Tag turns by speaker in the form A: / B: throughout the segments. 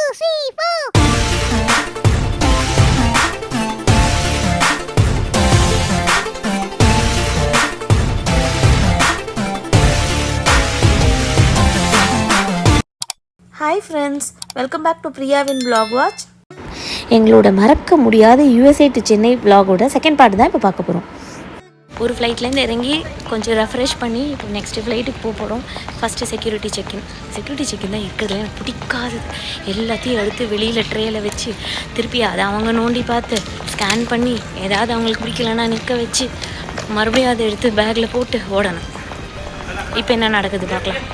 A: 3, 4.
B: Hi friends, welcome back to பிரியாவின் vlog watch. எங்களோட மறக்க முடியாத USA டு சென்னை vlogோட செகண்ட் பார்ட் தான் இப்போ பார்க்க போகிறோம். ஒரு ஃப்ளைட்லேருந்து இறங்கி கொஞ்சம் ரெஃப்ரெஷ் பண்ணி இப்போ நெக்ஸ்ட்டு ஃப்ளைட்டுக்கு போகிறோம். ஃபஸ்ட்டு செக்யூரிட்டி செக்கின் தான் இருக்கிறதுல எனக்கு பிடிக்காது. எல்லாத்தையும் எடுத்து வெளியில் ட்ரேயில் வச்சு திருப்பி அதை அவங்க நோண்டி பார்த்து ஸ்கேன் பண்ணி ஏதாவது அவங்களுக்கு பிடிக்கலன்னா நிற்க வச்சு மறுபடியும் அதை எடுத்து பேக்கில் போட்டு ஓடணும். இப்போ என்ன நடக்குது பார்க்கலாம்.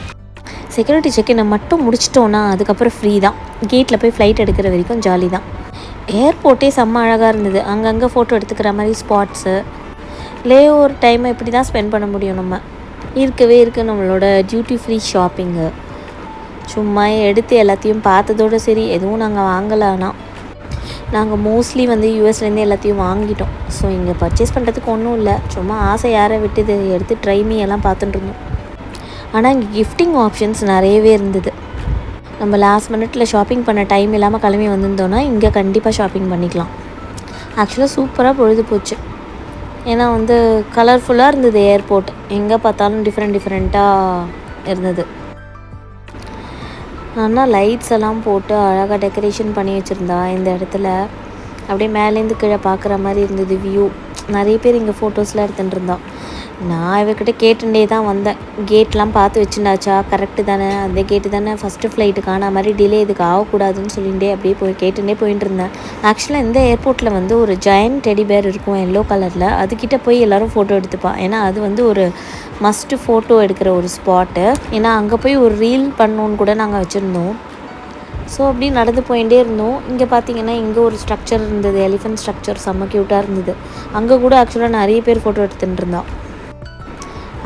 B: செக்யூரிட்டி செக்கினை மட்டும் முடிச்சிட்டோன்னா அதுக்கப்புறம் ஃப்ரீ தான். கேட்டில் போய் ஃப்ளைட் எடுக்கிற வரைக்கும் ஜாலி தான். ஏர்போர்ட்டே செம்ம அழகாக இருந்தது. அங்கங்கே ஃபோட்டோ எடுத்துக்கிற மாதிரி ஸ்பாட்ஸு. லே ஓவர் டைமை இப்படி தான் ஸ்பெண்ட் பண்ண முடியும். நம்ம இருக்கவே இருக்குது நம்மளோட டியூட்டி ஃப்ரீ ஷாப்பிங்கு. சும்மா எடுத்து எல்லாத்தையும் பார்த்ததோடு சரி, எதுவும் நாங்கள் வாங்கலான்னா நாங்கள் மோஸ்ட்லி யூஎஸ்லேருந்து எல்லாத்தையும் வாங்கிட்டோம். ஸோ இங்கே பர்ச்சேஸ் பண்ணுறதுக்கு ஒன்றும் இல்லை, சும்மா ஆசை யாரை விட்டு எடுத்து ட்ரைமி எல்லாம் பார்த்துட்டு இருந்தோம். ஆனால் இங்கே கிஃப்டிங் ஆப்ஷன்ஸ் நிறையவே இருந்தது. நம்ம லாஸ்ட் மினிட்ல ஷாப்பிங் பண்ண டைம் இல்லாமல் கிளம்பி வந்திருந்தோன்னா இங்கே கண்டிப்பாக ஷாப்பிங் பண்ணிக்கலாம். ஆக்சுவலாக சூப்பராக பொழுது போச்சு. ஏன்னா கலர்ஃபுல்லாக இருந்தது ஏர்போர்ட். எங்கே பார்த்தாலும் டிஃப்ரெண்ட்டாக இருந்தது. ஆனால் லைட்ஸ் எல்லாம் போட்டு அழகாக டெக்கரேஷன் பண்ணி வச்சுருந்தா இந்த இடத்துல. அப்படியே மேலேருந்து கீழே பார்க்குற மாதிரி இருந்தது வியூ. நிறைய பேர் இங்கே ஃபோட்டோஸ்லாம் எடுத்துகிட்டு இருந்தான். நான் இவர்கிட்ட கேட்டுட்டே தான் வந்தேன். கேட்லாம் பார்த்து வச்சுருந்தாச்சா, கரெக்டு தானே, அந்த கேட்டு தானே ஃபஸ்ட்டு ஃப்ளைட்டுக்கான மாதிரி டிலே இதுக்கு ஆகக்கூடாதுன்னு சொல்லிகிட்டே அப்படியே கேட்டுட்டே போயிட்டு இருந்தேன். ஆக்சுவலாக இந்த ஏர்போர்ட்டில் ஒரு ஜெயண்ட் டெடி பேர் இருக்கும் எல்லோ கலரில். அதுக்கிட்ட போய் எல்லோரும் ஃபோட்டோ எடுத்துப்பான். ஏன்னா அது ஒரு மஸ்ட்டு ஃபோட்டோ எடுக்கிற ஒரு ஸ்பாட்டு. ஏன்னா அங்கே போய் ஒரு ரீல் பண்ணோன்னு கூட நாங்கள் வச்சுருந்தோம். ஸோ அப்படி நடந்து போயிட்டே இருந்தோம். இங்கே பார்த்தீங்கன்னா இங்கே ஒரு ஸ்ட்ரக்சர் இருந்தது, எலிஃபென்ட் ஸ்ட்ரக்சர், செம்ம க்யூட்டாக இருந்தது. அங்கே கூட ஆக்சுவலாக நிறைய பேர் ஃபோட்டோ எடுத்துகிட்டு இருந்தான்.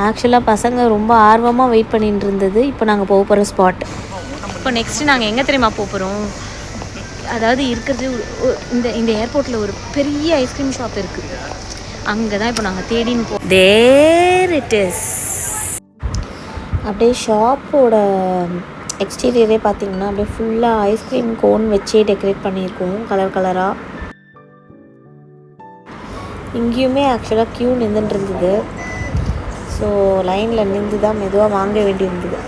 B: ஆக்சுவலாக பசங்க ரொம்ப ஆர்வமாக வெயிட் பண்ணிட்டு இருந்தது. இப்போ நாங்கள் போகிற ஸ்பாட். இப்போ நெக்ஸ்ட்டு நாங்கள் எங்கே தெரியுமா போகிறோம்? அதாவது இருக்கிறது இந்த ஏர்போர்ட்டில் ஒரு பெரிய ஐஸ்கிரீம் ஷாப் இருக்குது. அங்கே தான் இப்போ நாங்கள் தேடின்னு போகிறோம். There it is. அப்படியே ஷாப்போட எக்ஸ்டீரியரே பார்த்தீங்கன்னா அப்படியே ஃபுல்லாக ஐஸ்கிரீம் கோன் வச்சே டெக்கரேட் பண்ணியிருக்கோம் கலர் கலராக. இங்கேயுமே ஆக்சுவலாக க்யூ நின்றுட்டு இருந்தது. ஸோ லைனில் நின்று தான் மெதுவாக வாங்க வேண்டியிருந்தது.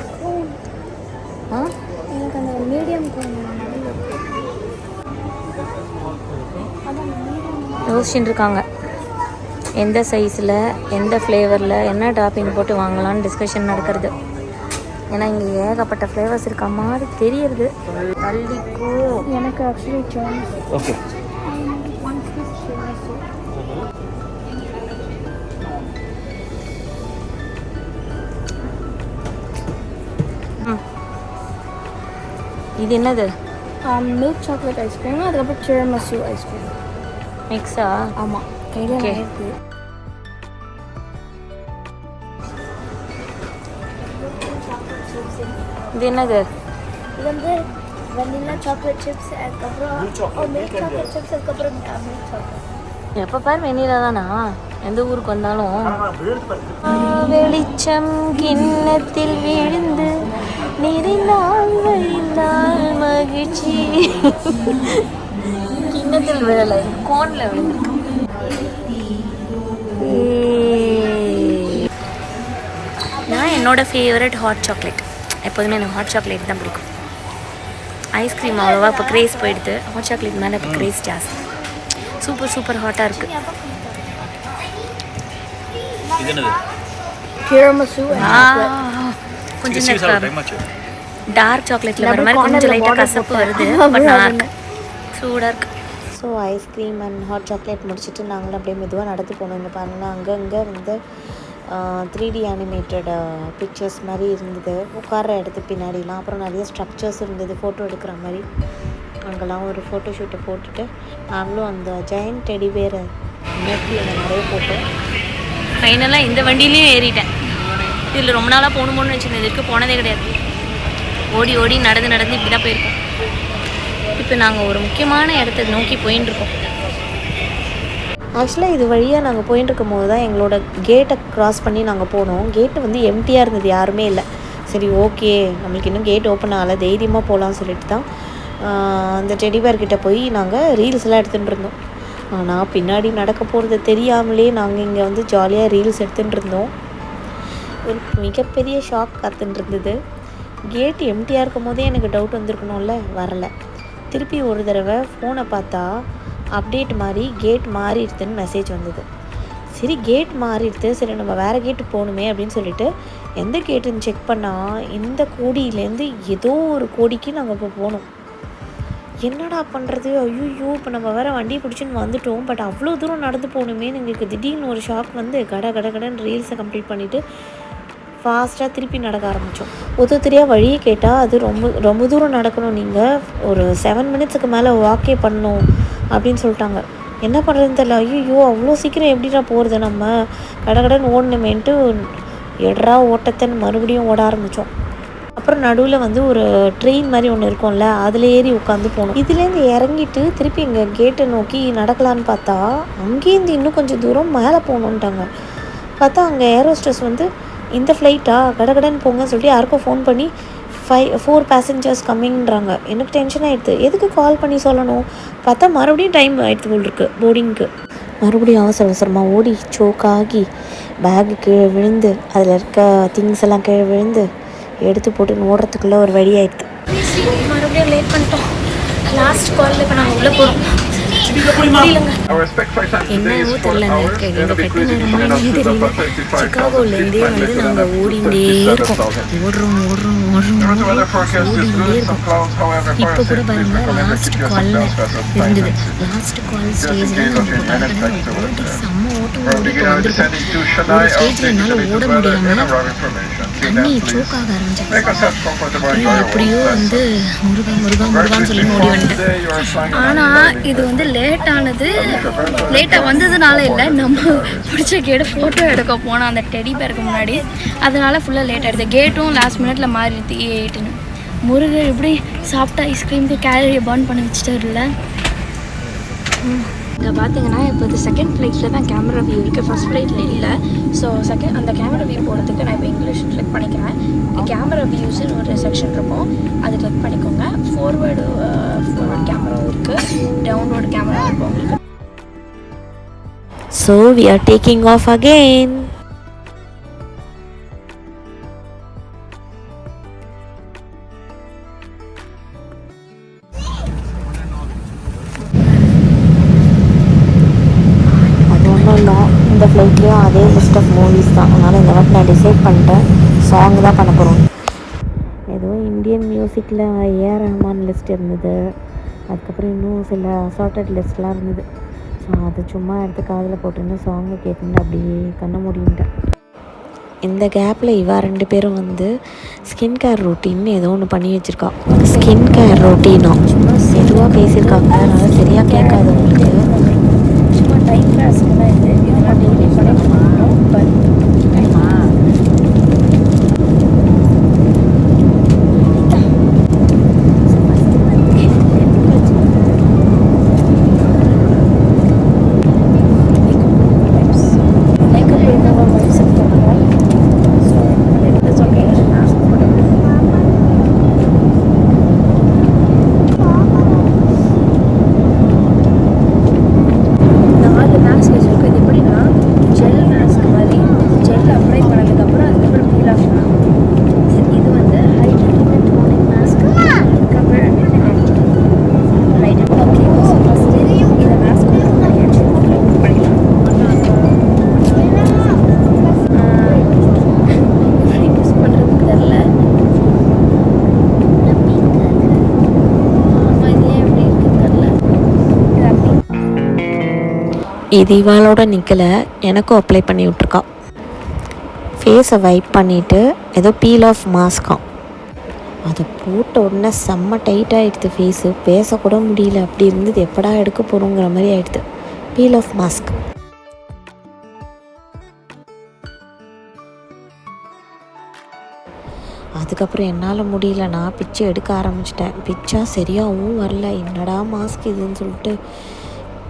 A: எனக்கு அந்த மீடியம்
B: யோசிச்சுட்டு இருக்காங்க எந்த சைஸில் எந்த ஃப்ளேவரில் என்ன டாப்பிங் போட்டு வாங்கலான்னு டிஸ்கஷன் நடக்கிறது. ஏன்னா இங்கே ஏகப்பட்ட ஃப்ளேவர்ஸ் இருக்க மாதிரி தெரியுது. தள்ளிக்கோ.
A: எனக்கு ஆக்சுவலி
C: ஓகே.
B: இது என்னது?
A: மில்க் சாக்லேட் ஐஸ்கிரீம், அதுக்கப்புறம் டிரமிசு ஐஸ்கிரீம்
B: மிக்ஸா?
A: ஆமாம், கையில்
B: ஓகே.
A: இருக்குது.
B: இது என்னது?
A: இது வெனிலா சாக்லேட் சிப்ஸ், அதுக்கப்புறம் மில்க் சாக்லேட் சிப்ஸ், அதுக்கப்புறம் மில்க் சாக்லேட்.
B: எப்போ பாரு வெண்ணிலா தானா? எந்த ஊருக்கு வந்தாலும் வெளிச்சம் கிண்ணத்தில் விழுந்து நிறைந்தால் வழிந்தால் மகிழ்ச்சி. கிண்ணத்தில் விழலை, கோனில் விழுந்து. நான் என்னோட ஃபேவரட் ஹாட் சாக்லேட். எப்போதுமே எனக்கு ஹாட் சாக்லேட் தான் பிடிக்கும். ஐஸ்கிரீம் அவ்வளோவா இப்போ க்ரேஸ் போயிடுது. ஹாட் சாக்லேட் மேலே இப்போ க்ரேஸ் ஜாஸ்தி. சூப்பர் ஹாட்டாக இருக்குது.
A: டிரமிசு
B: கொஞ்சம் டார்க் சாக்லேட்டில் வர மாதிரி கொஞ்சம் லைட்டாக கசப்பு வருது. பட் நல்லா இருக்கு, சூடாக இருக்குது. So ice cream and hot chocolate முடிச்சுட்டு நாங்களும் அப்படியே மெதுவாக நடந்து போனோம். இங்கே பாருங்கன்னா அங்கங்கே 3D அனிமேட்டட் பிக்சர்ஸ் மாதிரி இருந்தது உட்கார்ற இடத்துக்கு பின்னாடிலாம். அப்புறம் நிறைய ஸ்ட்ரக்சர்ஸ் இருந்தது ஃபோட்டோ எடுக்கிற மாதிரி. அங்கெல்லாம் ஒரு ஃபோட்டோ ஷூட்டை போட்டுட்டு நாங்களும் அந்த ஜெயண்ட் டெடி பேரை நோக்கியில் நிறைய போட்டோம். ஃபைனலாக இந்த வண்டியிலையும் ஏறிட்டேன். இதில் ரொம்ப நாளாக போகணுமோன்னு வச்சுருந்தேன். இதுக்கு போனதே கிடையாது. ஓடி நடந்து இப்படி தான் போயிருக்கோம். இப்போ நாங்கள் ஒரு முக்கியமான இடத்த நோக்கி போயின்னு இருக்கோம். ஆக்சுவலாக இது வழியாக நாங்கள் போயின்னு இருக்கும் போது தான் எங்களோட கேட்டை க்ராஸ் பண்ணி நாங்கள் போனோம். கேட்டு எம்டியாக இருந்தது, யாருமே இல்லை. சரி ஓகே, நம்மளுக்கு இன்னும் கேட் ஓப்பன் ஆகலை, தைரியமாக போகலான்னு சொல்லிட்டு தான் அந்த டெடிபேர்கிட்ட போய் நாங்கள் ரீல்ஸ்லாம் எடுத்துகிட்டு இருந்தோம். ஆனால் பின்னாடி நடக்க போகிறது தெரியாமலே நாங்கள் இங்கே வந்து ஜாலியாக ரீல்ஸ் எடுத்துகிட்டு இருந்தோம். ஒரு மிகப்பெரிய ஷாக் காத்துட்டு இருந்தது. கேட் எம்டியாக இருக்கும் போதே எனக்கு டவுட் வந்திருக்கணும்ல, வரலை. திருப்பி ஒரு தடவை ஃபோனை பார்த்தா அப்டேட் மாதிரி கேட் மாறிடுதுன்னு மெசேஜ் வந்தது. சரி கேட் மாறிடுது, சரி நம்ம வேறு கேட்டு போகணுமே அப்படின்னு சொல்லிட்டு எந்த கேட்டுன்னு செக் பண்ணால் இந்த கோடியிலேருந்து ஏதோ ஒரு கோடிக்கு நாங்கள் இப்போ போனோம். என்னடா பண்ணுறது, ஐயோ இப்போ நம்ம வேறு வண்டியை பிடிச்சின்னு வந்துட்டோம், பட் அவ்வளோ தூரம் நடந்து போகணுமே. எங்களுக்கு திடீர்னு ஒரு ஷாக் வந்து கடன் ரீல்ஸை கம்ப்ளீட் பண்ணிவிட்டு ஃபாஸ்ட்டாக திருப்பி நடக்க ஆரம்பித்தோம். ஒருத்தரியாக வழியை கேட்டால் அது ரொம்ப தூரம் நடக்கணும், நீங்கள் ஒரு 7 மினிட்ஸுக்கு மேலே வாக்கே பண்ணணும் அப்படின்னு சொல்லிட்டாங்க. என்ன பண்ணுறதுன்னு தெரியல. ஐயோ அவ்வளோ சீக்கிரம் எப்படிடா போகிறது, நம்ம கடன் ஓடணுமேன்ட்டு எட்ரா ஓட்டத்தைன்னு மறுபடியும் ஓட ஆரம்பித்தோம். அப்புறம் நடுவில் வந்து ஒரு ட்ரெயின் மாதிரி ஒன்று இருக்கும்ல, அதில் ஏறி உட்காந்து போகணும். இதுலேருந்து இறங்கிட்டு திருப்பி எங்கள் கேட்டை நோக்கி நடக்கலான்னு பார்த்தா அங்கேருந்து இன்னும் கொஞ்சம் தூரம் மேலே போகணுன்ட்டாங்க. பார்த்தா அங்கே ஏரோஸ்டஸ் வந்து இந்த ஃப்ளைட்டா கடன்னு போங்கன்னு சொல்லிட்டு யாருக்கும் ஃபோன் பண்ணி 4 பேசஞ்சர்ஸ் கம்மிங்கிறாங்க. எனக்கு டென்ஷன் ஆகிடுது. எதுக்கு கால் பண்ணி சொல்லணும்? பார்த்தா மறுபடியும் டைம் ஆகிடுது போல் இருக்குது போர்டிங்க்கு. மறுபடியும் அவசரமாக ஓடி சோக்காகி பேகு கீழே விழுந்து அதில் இருக்க திங்ஸ் எல்லாம் கீழே விழுந்து எடுத்து போட்டு ஓடுறதுக்குள்ளே ஒரு வழி ஆகிடுது. மறுபடியும் லேட் பண்ணிட்டோம். லாஸ்ட் காலில் இப்போ நாங்கள் உள்ளே போகிறோம். என்னவோ தெரியல, எங்கள் கெட்ட நேரமானே தெரியல. சிகாகோலேருந்தே வந்து நாங்கள் ஓடிண்டே இருக்கோம். ஓடுறோம் ஓடிண்டே இருக்கோம். இப்போ கூட பாருங்கள், லாஸ்ட் காலில் இருந்தது. லாஸ்ட் கால் ஸ்டேஜில் நாங்கள் செம்ம ஓட்டம் ஓடிட்டு வந்திருக்கோம். ஒரு ஸ்டேஜில் என்னால் ஓட முடியாமல் தண்ணி சோக்காக ஆரம்பிச்சிருச்சு. எப்படியோ வந்து முருகான்னு சொல்லி ஓடி வந்துட்டேன். ஆனால் இது வந்து லேட்டாக வந்ததுனால இல்லை, நம்ம பிடிச்ச கேட்டு ஃபோட்டோ எடுக்க போனோம் அந்த டெடி பேருக்கு முன்னாடி, அதனால் ஃபுல்லாக லேட் ஆகிடுது. கேட்டும் லாஸ்ட் மினிட்ல மாறிடுது 8ன்னு. முருகர் எப்படி சாப்பிட்டா ஐஸ்கிரீமுக்கு கேலரியை பர்ன் பண்ணி வச்சுட்டாருல்ல. இங்கே பார்த்தீங்கன்னா இப்போ இது செகண்ட் ஃப்ளைட்டில் தான் கேமரா வியூ இருக்குது, ஃபஸ்ட் ஃப்ளைட்டில் இல்லை. ஸோ அந்த கேமரா வியூ போகிறதுக்கு நான் இப்போ இங்கிலீஷ் கிளிக் பண்ணிக்கிறேன். கேமரா வியூஸ்னு ஒரு செக்ஷன் இருக்கும், அது கிளிக் பண்ணிக்கோங்க. ஃபார்வேர்டு கேமரா இருக்குது, டவுன்லோடு கேமரா இருக்கும் உங்களுக்கு.
C: So we are taking off again. இந்த ஃப்ளைட்லேயும் அதே லிஸ்ட் ஆஃப் மூவிஸ் தான். அதனால் இந்த வாட்டி நான் டிசைட் பண்ணிட்டேன், சாங் தான் பண்ண போகிறோம். ஏதோ இந்தியன் மியூசிக்கில் ஏஆர் ரஹ்மான் லிஸ்ட் இருந்தது, அதுக்கப்புறம் இன்னும் சில அசார்ட்டட் லிஸ்ட்லாம் இருந்தது. ஸோ அது சும்மா எடுத்து காதில் போட்டுன்னு சாங்கை கேட்டுன்னு அப்படியே கண்ண மூடிட்டேன். இந்த கேப்பில் இவா 2 பேரும் வந்து ஸ்கின் கேர் ரொட்டீன்னு ஏதோ ஒன்று பண்ணி வச்சுருக்கா. ஸ்கின் கேர் ரொட்டீனா சும்மா மெதுவாக பேசியிருக்காங்க, அதனால் சரியாக கேட்காது உங்களுக்கு.
A: சும்மா டைம் பாஸ்க்கு தான் இது, இதெல்லாம் டெய்லி பண்ணிட்டு பட்
C: இது இவாளோட நிற்கலை, எனக்கும் அப்ளை பண்ணி விட்ருக்கா. ஃபேஸை வைப் பண்ணிவிட்டு ஏதோ பீல் ஆஃப் மாஸ்காம், அதை போட்ட உடனே செம்ம டைட் ஆகிடுது ஃபேஸு, பேசக்கூட முடியல. அப்படி இருந்தது, எப்படா எடுக்க போகிறோங்கிற மாதிரி ஆகிடுது. Peel off mask. அதுக்கப்புறம் என்னால் முடியல, நான் பிச்சை எடுக்க ஆரம்பிச்சிட்டேன். பிச்சா சரியாகவும் வரல, என்னடா மாஸ்க் இதுன்னு சொல்லிட்டு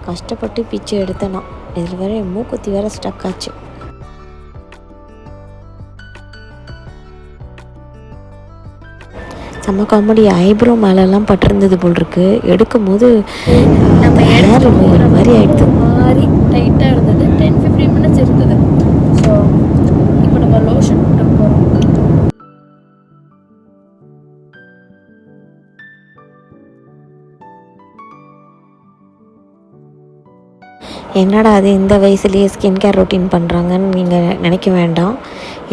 C: கஷ்டப்பட்டு பிச்சை எடுத்தேனா. இதில் வேறு என் மூக்குத்தி வேறு ஸ்டக் ஆச்சு. செம்ம காமெடி. ஐப்ரோ மேலெல்லாம் பட்டிருந்தது போல் இருக்கு. எடுக்கும் போது
B: நம்ம
C: ஹேர் ரிமூவர் மாதிரி ஆயிடுது.
B: மாதிரி டைட்டாக இருந்தது. 10-15 மினிட்ஸ் இருந்தது. ஸோ இப்போ நம்ம லோஷன் போட்டு போகிறோம்.
C: என்னடா அது இந்த வயசுலேயே ஸ்கின் கேர் ரொட்டீன் பண்ணுறாங்கன்னு நீங்கள் நினைக்க வேண்டாம்.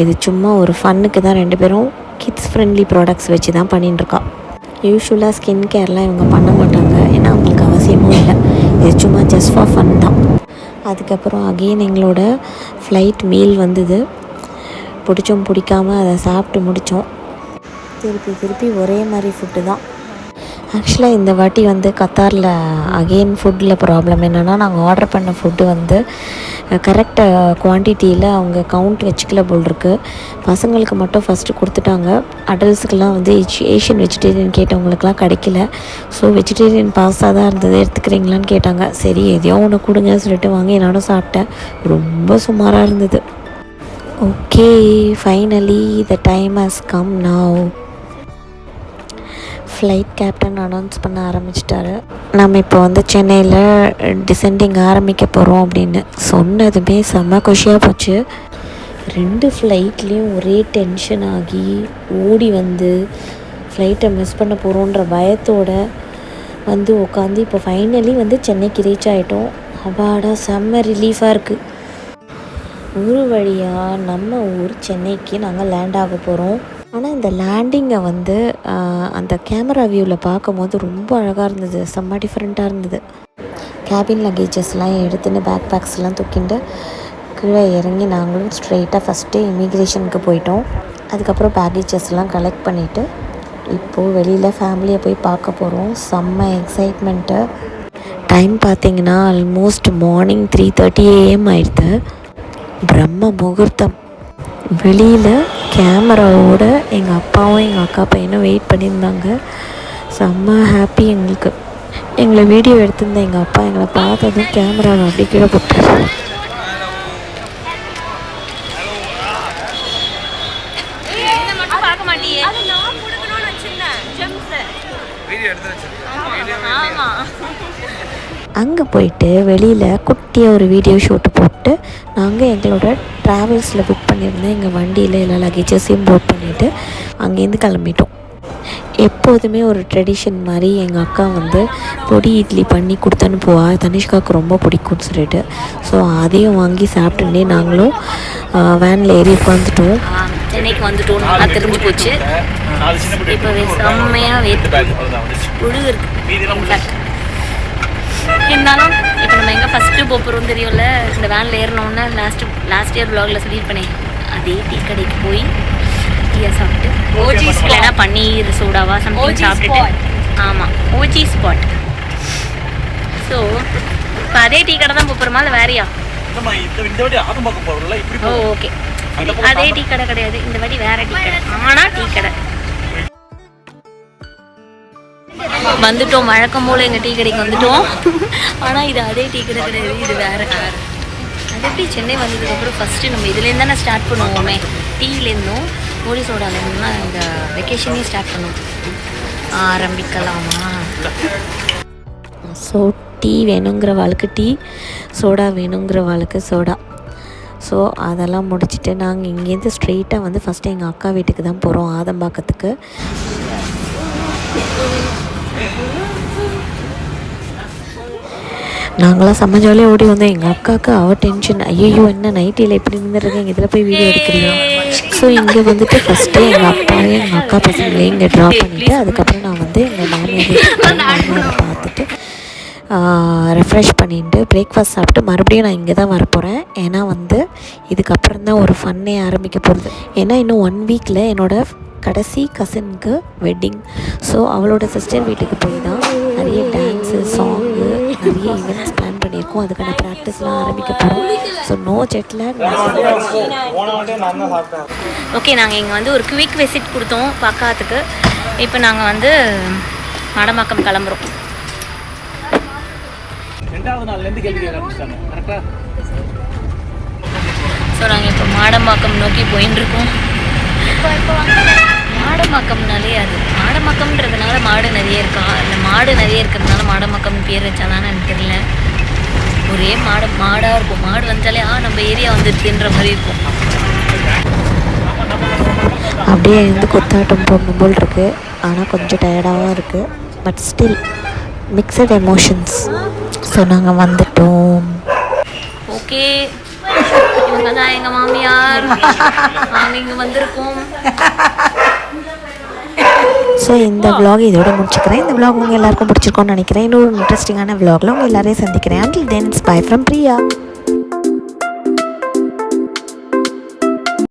C: இது சும்மா ஒரு ஃபன்னுக்கு தான். 2 பேரும் கிட்ஸ் ஃப்ரெண்ட்லி ப்ராடக்ட்ஸ் வச்சு தான் பண்ணிட்டுருக்கா. யூஸ்வலாக ஸ்கின் கேர்லாம் இவங்க பண்ண மாட்டாங்க, ஏன்னா அவங்களுக்கு அவசியமும் இல்லை. இது சும்மா ஜஸ்ட் ஃபார் ஃபன் தான். அதுக்கப்புறம் அகெயின் எங்களோட ஃப்ளைட் மீல் வந்தது. பிடிக்காமல் அதை சாப்பிட்டு முடித்தோம். திருப்பி ஒரே மாதிரி ஃபுட்டு தான். ஆக்சுவலாக இந்த வாட்டி வந்து கத்தாரில் அகெயின் ஃபுட்டில் ப்ராப்ளம் என்னென்னா, நாங்கள் ஆர்டர் பண்ண ஃபுட்டு வந்து கரெக்ட் குவான்டிட்டியில் அவங்க கவுண்ட் வச்சுக்கல போல் இருக்குது. பசங்களுக்கு மட்டும் ஃபஸ்ட்டு கொடுத்துட்டாங்க. அடல்ட்ஸுக்கெல்லாம் வந்து ஏஷியன் வெஜிடேரியன் கேட்டவங்களுக்குலாம் கிடைக்கல. ஸோ வெஜிடேரியன் பாஸ்தா தான் இருந்தது, எடுத்துக்கிறீங்களான்னு கேட்டாங்க. சரி எதையோ ஒன்று கொடுங்க சொல்லிட்டு வாங்கி நானும் சாப்பிட்டேன். ரொம்ப சுமாராக இருந்தது. Okay, finally the time has come now. Flight captain announce பண்ண ஆரம்பிச்சிட்டாரு. நம்ம இப்போ வந்து சென்னையில் டிசெண்டிங் ஆரம்பிக்க போகிறோம் அப்படின்னு சொன்னதுமே செம்ம குஷியாக போச்சு. 2 ஃப்ளைட்லேயும் ஒரே டென்ஷன் ஆகி ஓடி வந்து ஃப்ளைட்டை மிஸ் பண்ண போகிறோன்ற பயத்தோடு வந்து உட்காந்து இப்போ ஃபைனலி வந்து சென்னைக்கு ரீச் ஆகிட்டோம். அப்பாடா, செம்ம ரிலீஃபாக இருக்குது. ஒரு வழியாக நம்ம ஊர் சென்னைக்கு நாங்கள் லேண்ட் ஆக போகிறோம். ஆனால் இந்த லேண்டிங்கை வந்து அந்த கேமரா வியூவில் பார்க்கும்போது ரொம்ப அழகாக இருந்தது. செம்ம டிஃப்ரெண்ட்டாக இருந்தது. கேபின் லக்கேஜஸ்லாம் எடுத்துன்னு பேக்ஸ்லாம் தூக்கிட்டு கீழே இறங்கி நாங்களும் ஸ்ட்ரெயிட்டாக ஃபஸ்ட்டு இமிக்ரேஷனுக்கு போயிட்டோம். அதுக்கப்புறம் பேக்கேஜஸ்லாம் கலெக்ட் பண்ணிவிட்டு இப்போது வெளியில் ஃபேமிலியை போய் பார்க்க போகிறோம். செம்ம எக்ஸைட்மெண்ட்டு. டைம் பார்த்திங்கன்னா ஆல்மோஸ்ட் மார்னிங் 3:30 AM ஆயிடுது. பிரம்ம முகூர்த்தம். வெளியில் கேமராவோட எங்கள் அப்பாவும் எங்கள் அக்கா பையனும் வெயிட் பண்ணியிருந்தாங்க. செம்ம ஹாப்பி எங்களுக்கு. எங்களை வீடியோ எடுத்திருந்த எங்கள் அப்பா எங்களை பார்த்ததும் கேமராவை அப்படி கீழே போட்டார். அங்கே போயிட்டு வெளியில் குட்டியாக ஒரு வீடியோ ஷூட்டு போட்டு நாங்கள் எங்களோட ட்ராவல்ஸில் புக் பண்ணியிருந்தோம். எங்கள் வண்டியில் எல்லா லக்கேஜஸையும் புக் பண்ணிவிட்டு அங்கேருந்து கிளம்பிட்டோம். எப்போதுமே ஒரு ட்ரெடிஷன் மாதிரி எங்கள் அக்கா வந்து பொடி இட்லி பண்ணி கொடுத்து அனுப்புவா. தனிஷ்காவுக்கு ரொம்ப பிடிக்கும்னு சொல்லிட்டு ஸோ அதையும் வாங்கி சாப்பிட்டுட்டே நாங்களும் வேனில் ஏறி உட்காந்துட்டோம்.
B: சென்னைக்கு வந்துட்டோம். நல்லா தெரிஞ்சு போச்சு. இப்போ செம்மையாக புழு இருக்குது. இருந்தாலும் இப்போ நம்ம எங்கே ஃபஸ்ட்டு போகிறோம் தெரியும்ல. இந்த வேனில் ஏறினோன்னே லாஸ்ட் இயர் வ்ளாகில் சொல்லியிருப்பேனே, அதே டீ கடைக்கு போய் டீயை சாப்பிட்டு ஓஜிஸ் இல்லைனா பன்னீர் சோடாவா சம்திங் சாப்பிட்டுட்டு. ஆமாம், ஓஜி ஸ்பாட். ஸோ இப்போ அதே டீ கடை தான் போகிறோமா இல்லை வேறையா? ஓ ஓகே, அதே டீ கடை கிடையாது இந்த வாட்டி, வேற டீ கடை. ஆனால் டீ கடை வந்துட்டோம். வழக்கம் போல் எங்கள் டீ கடைக்கு வந்துட்டோம். ஆனால் இது அதே டீ கடை கிடையாது, இது வேறு. அது எப்படி சென்னை வந்ததுக்கப்புறம் ஃபஸ்ட்டு நம்ம இதுலேருந்து தானே ஸ்டார்ட் பண்ணுவோமே, டீலேருந்தும் ஓடி சோடாலேருந்தும் தான் இந்த வெக்கேஷனையும் ஸ்டார்ட் பண்ணுவோம். ஆரம்பிக்கலாமா?
C: ஸோ டீ வேணுங்கிற வாழ்க்கை டீ, சோடா வேணுங்கிற வாழ்க்கை சோடா. ஸோ அதெல்லாம் முடிச்சுட்டு நாங்கள் இங்கேருந்து ஸ்ட்ரெயிட்டாக வந்து ஃபஸ்ட்டு எங்கள் அக்கா வீட்டுக்கு தான் போகிறோம், ஆதம்பாக்கத்துக்கு. நாங்களாம் செம்ம ஜாலியாக ஓடி வந்தோம். எங்கள் அக்காவுக்கு அவள் டென்ஷன், ஐயோ என்ன நைட்டியில் எப்படி இருந்துருக்கேன், இதில் போய் வீடியோ எடுக்கிறீங்க. ஸோ இங்கே வந்துட்டு ஃபஸ்ட்டு எங்கள் அப்பாவையும் எங்கள் அக்கா பசங்களையும் இங்கே ட்ராப் பண்ணிவிட்டு அதுக்கப்புறம் நான் வந்து எங்கள் மாமியாரை பார்த்துட்டு ரெஃப்ரெஷ் பண்ணிட்டு பிரேக்ஃபாஸ்ட் சாப்பிட்டு மறுபடியும் நான் இங்கே தான் வரப்போகிறேன். ஏன்னா வந்து இதுக்கப்புறம் தான் ஒரு ஃபன்னே ஆரம்பிக்க போகிறது. ஏன்னா இன்னும் 1 வீக்கில் என்னோடய கடைசி கசினுக்கு வெட்டிங். ஸோ அவளோட சிஸ்டர் வீட்டுக்கு போய் தான் நிறைய டான்ஸு, சாங்கு, நிறைய ஈவெண்ட்ஸ் பிளான் பண்ணியிருக்கோம். அதுக்கான ப்ராக்டிஸ்லாம் ஆரம்பிக்க போகிறோம். So no ஜெட்லேக்.
B: ஓகே, நாங்கள் இங்கே வந்து ஒரு குவிக் விசிட் கொடுத்தோம் பார்க்காததுக்கு. இப்போ நாங்கள் வந்து மடமாக்கம் கிளம்புறோம். ஸோ நாங்கள் இப்போ மாடம்பாக்கம் நோக்கி போயின்னு இருக்கோம். இப்போ மாடமாக்கம்னாலே அது மாடமாக்கம்ன்றதுனால மாடு நிறைய இருக்கா இல்லை மாடு நிறைய இருக்கிறதுனால மாடமாக்கம்னு பேர் வச்சாலான்னு எனக்கு தெரியல. ஒரே மாடாக இருக்கும். மாடு வந்தாலே நம்ம ஏரியா வந்துடுதுன்ற மாதிரி இருக்கும்.
C: அப்படியே எழுந்து கொத்தாட்டம் போடணும் போல் இருக்குது. ஆனால் கொஞ்சம் டயர்டாகவும் இருக்குது. But still mixed emotions. So நாங்கள் வந்துட்டோம்.
B: ஓகே, இவங்க தான் எங்கள் மாமியார். நாங்கள் இங்கே வந்திருக்கோம்.
C: ஸோ இந்த vlog இதோட முடிச்சுக்கிறேன். இந்த vlog உங்கள் எல்லாருக்கும் பிடிச்சிருக்கோன்னு நினைக்கிறேன். இன்னொரு இன்ட்ரெஸ்டிங்கான vlogல உங்கள் எல்லாரையும் சந்திக்கிறேன். Until then, it's bye from Priya.